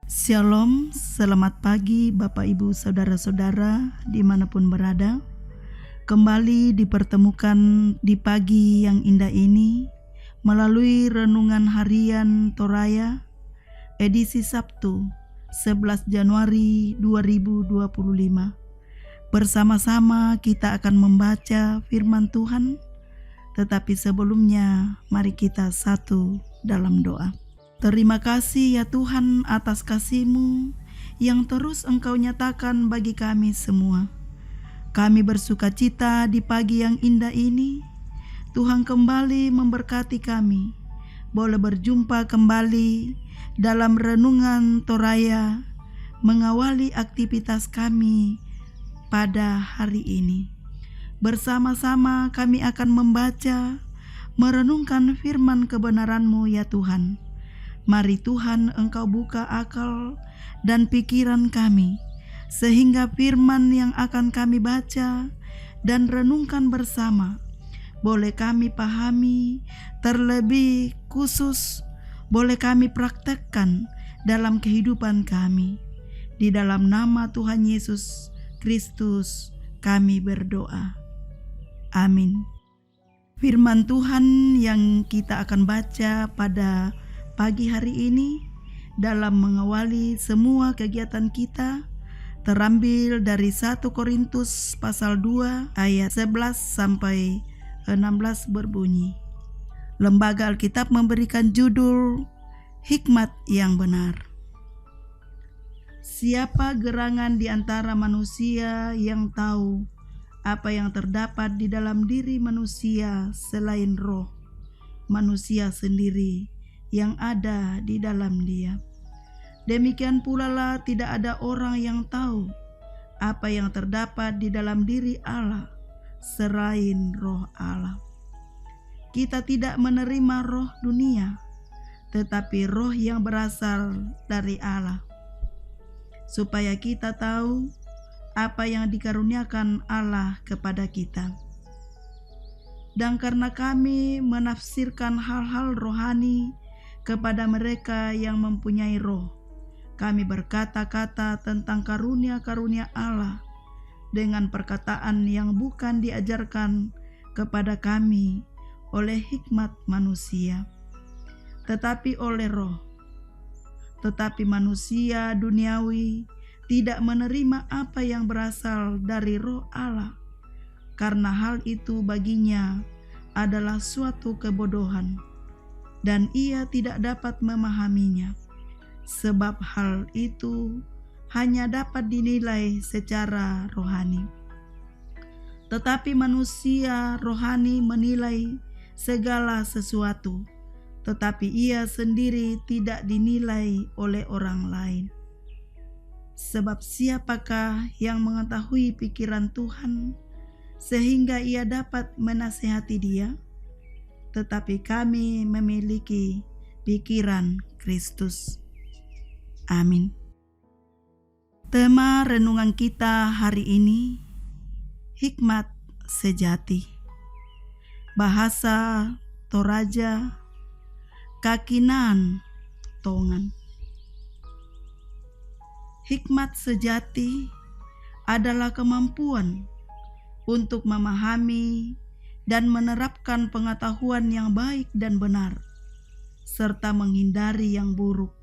Shalom, selamat pagi Bapak Ibu Saudara-saudara dimanapun berada. Kembali dipertemukan di pagi yang indah ini melalui Renungan Harian Toraya edisi Sabtu 11 Januari 2025. Bersama-sama kita akan membaca firman Tuhan, tetapi sebelumnya mari kita satu dalam doa. Terima kasih ya Tuhan atas kasih-Mu yang terus Engkau nyatakan bagi kami semua. Kami bersuka cita di pagi yang indah ini. Tuhan kembali memberkati kami. Boleh berjumpa kembali dalam Renungan Toraya, mengawali aktivitas kami pada hari ini. Bersama-sama kami akan membaca, merenungkan firman kebenaran-Mu ya Tuhan. Mari Tuhan Engkau buka akal dan pikiran kami, sehingga firman yang akan kami baca dan renungkan bersama, boleh kami pahami, terlebih khusus boleh kami praktekkan dalam kehidupan kami. Di dalam nama Tuhan Yesus Kristus kami berdoa. Amin. Firman Tuhan yang kita akan baca pada pagi hari ini dalam mengawali semua kegiatan kita terambil dari 1 Korintus pasal 2 ayat 11 sampai 16 berbunyi. Lembaga Alkitab memberikan judul Hikmat yang Benar. Siapa gerangan di antara manusia yang tahu apa yang terdapat di dalam diri manusia selain roh manusia sendiri yang ada di dalam dia? Demikian pula lah tidak ada orang yang tahu apa yang terdapat di dalam diri Allah selain roh Allah. Kita tidak menerima roh dunia, tetapi roh yang berasal dari Allah, supaya kita tahu apa yang dikaruniakan Allah kepada kita. Dan karena kami menafsirkan hal-hal rohani kepada mereka yang mempunyai roh, kami berkata-kata tentang karunia-karunia Allah dengan perkataan yang bukan diajarkan kepada kami oleh hikmat manusia, tetapi oleh roh. Tetapi manusia duniawi tidak menerima apa yang berasal dari roh Allah, karena hal itu baginya adalah suatu kebodohan, dan ia tidak dapat memahaminya, sebab hal itu hanya dapat dinilai secara rohani. Tetapi manusia rohani menilai segala sesuatu, tetapi ia sendiri tidak dinilai oleh orang lain. Sebab siapakah yang mengetahui pikiran Tuhan sehingga ia dapat menasihati dia? Tetapi kami memiliki pikiran Kristus. Amin. Tema renungan kita hari ini, hikmat sejati. Bahasa Toraja, kakinan tongan. Hikmat sejati adalah kemampuan untuk memahami dan menerapkan pengetahuan yang baik dan benar, serta menghindari yang buruk.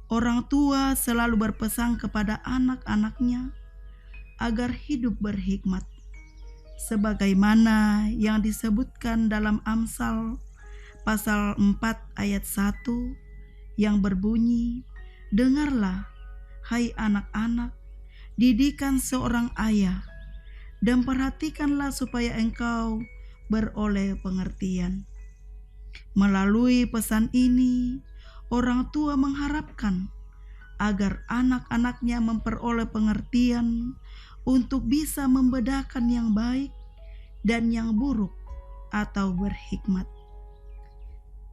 Orang tua selalu berpesan kepada anak-anaknya agar hidup berhikmat, sebagaimana yang disebutkan dalam Amsal pasal 4 ayat 1 yang berbunyi, "Dengarlah, hai anak-anak, didikan seorang ayah, dan perhatikanlah supaya engkau beroleh pengertian." Melalui pesan ini, orang tua mengharapkan agar anak-anaknya memperoleh pengertian untuk bisa membedakan yang baik dan yang buruk atau berhikmat.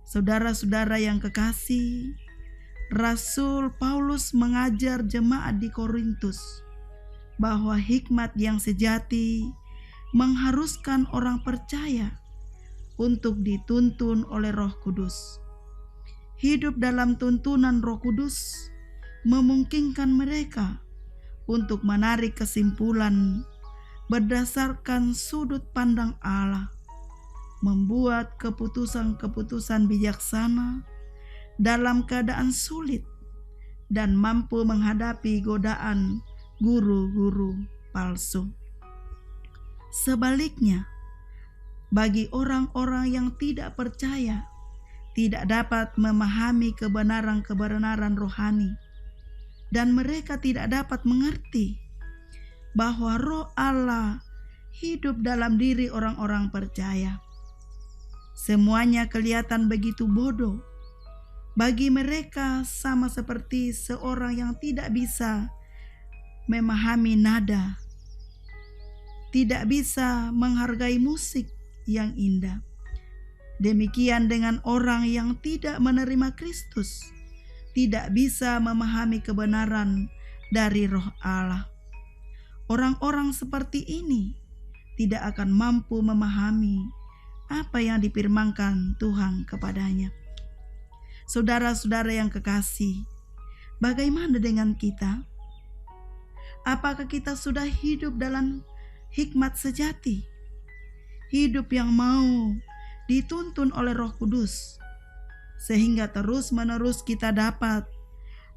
Saudara-saudara yang kekasih, Rasul Paulus mengajar jemaat di Korintus bahwa hikmat yang sejati mengharuskan orang percaya untuk dituntun oleh Roh Kudus. Hidup dalam tuntunan Roh Kudus memungkinkan mereka untuk menarik kesimpulan berdasarkan sudut pandang Allah, membuat keputusan-keputusan bijaksana dalam keadaan sulit, dan mampu menghadapi godaan guru-guru palsu. Sebaliknya, bagi orang-orang yang tidak percaya, tidak dapat memahami kebenaran-kebenaran rohani, dan mereka tidak dapat mengerti bahwa Roh Allah hidup dalam diri orang-orang percaya. Semuanya kelihatan begitu bodoh. Bagi mereka sama seperti seorang yang tidak bisa memahami nada, tidak bisa menghargai musik yang indah. Demikian dengan orang yang tidak menerima Kristus, tidak bisa memahami kebenaran dari Roh Allah. Orang-orang seperti ini tidak akan mampu memahami apa yang difirmankan Tuhan kepadanya. Saudara-saudara yang kekasih, bagaimana dengan kita? Apakah kita sudah hidup dalam hikmat sejati? Hidup yang mau dituntun oleh Roh Kudus, sehingga terus-menerus kita dapat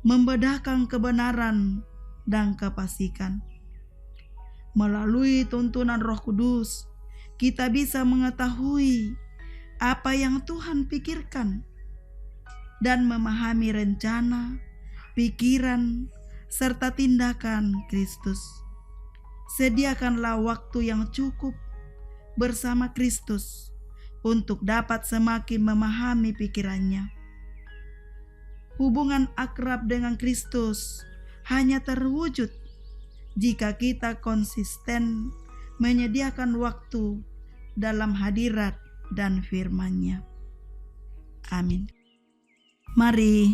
membedakan kebenaran dan kepastikan. Melalui tuntunan Roh Kudus, kita bisa mengetahui apa yang Tuhan pikirkan dan memahami rencana, pikiran, serta tindakan Kristus. Sediakanlah waktu yang cukup bersama Kristus untuk dapat semakin memahami pikirannya. Hubungan akrab dengan Kristus hanya terwujud jika kita konsisten menyediakan waktu dalam hadirat dan firman-Nya. Amin. Mari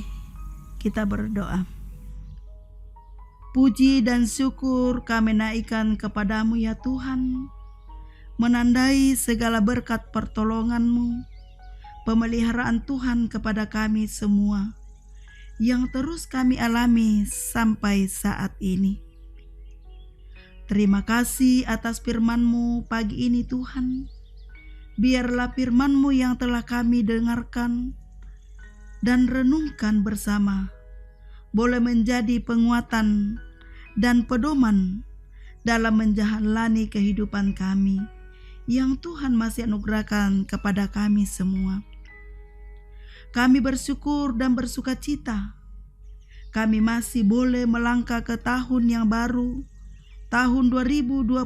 kita berdoa. Puji dan syukur kami naikkan kepadamu ya Tuhan, menandai segala berkat pertolongan-Mu, pemeliharaan Tuhan kepada kami semua, yang terus kami alami sampai saat ini. Terima kasih atas firman-Mu pagi ini Tuhan. Biarlah firman-Mu yang telah kami dengarkan dan renungkan bersama boleh menjadi penguatan dan pedoman dalam menjalani kehidupan kami yang Tuhan masih anugerahkan kepada kami semua. Kami bersyukur dan bersukacita. Kami masih boleh melangkah ke tahun yang baru, tahun 2025.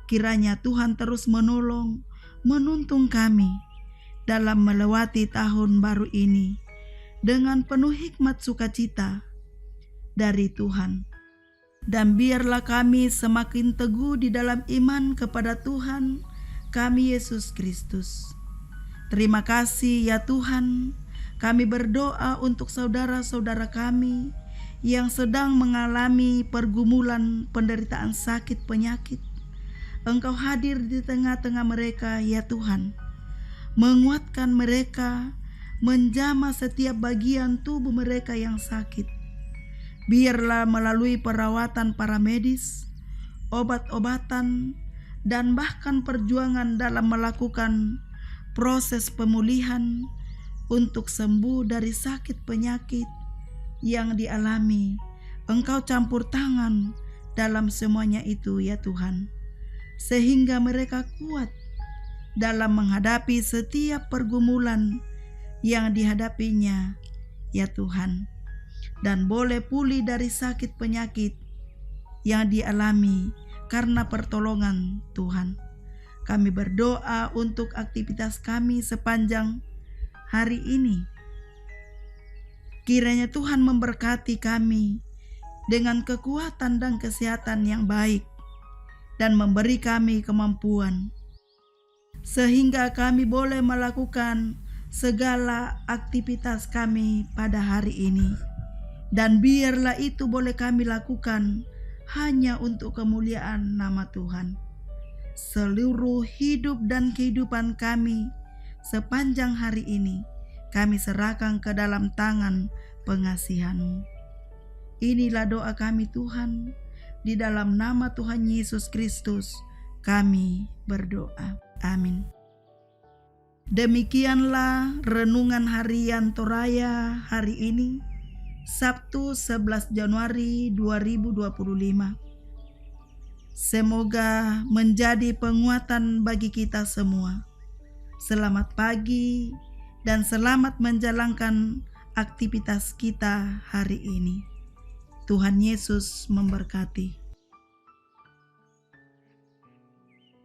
Kiranya Tuhan terus menolong, menuntun kami dalam melewati tahun baru ini dengan penuh hikmat sukacita dari Tuhan. Dan biarlah kami semakin teguh di dalam iman kepada Tuhan kami Yesus Kristus. Terima kasih ya Tuhan. Kami berdoa untuk saudara-saudara kami yang sedang mengalami pergumulan penderitaan sakit penyakit. Engkau hadir di tengah-tengah mereka ya Tuhan. Menguatkan mereka, menjamah setiap bagian tubuh mereka yang sakit. Biarlah melalui perawatan para medis, obat-obatan, dan bahkan perjuangan dalam melakukan proses pemulihan untuk sembuh dari sakit penyakit yang dialami, Engkau campur tangan dalam semuanya itu ya Tuhan, sehingga mereka kuat dalam menghadapi setiap pergumulan yang dihadapinya ya Tuhan, dan boleh pulih dari sakit penyakit yang dialami karena pertolongan Tuhan. Kami berdoa untuk aktivitas kami sepanjang hari ini. Kiranya Tuhan memberkati kami dengan kekuatan dan kesehatan yang baik dan memberi kami kemampuan sehingga kami boleh melakukan segala aktivitas kami pada hari ini. Dan biarlah itu boleh kami lakukan hanya untuk kemuliaan nama Tuhan. Seluruh hidup dan kehidupan kami sepanjang hari ini kami serahkan ke dalam tangan pengasihan-Mu. Inilah doa kami Tuhan, di dalam nama Tuhan Yesus Kristus kami berdoa. Amin. Demikianlah renungan harian Toraya hari ini, Sabtu 11 Januari 2025. Semoga menjadi penguatan bagi kita semua. Selamat pagi dan selamat menjalankan aktivitas kita hari ini. Tuhan Yesus memberkati.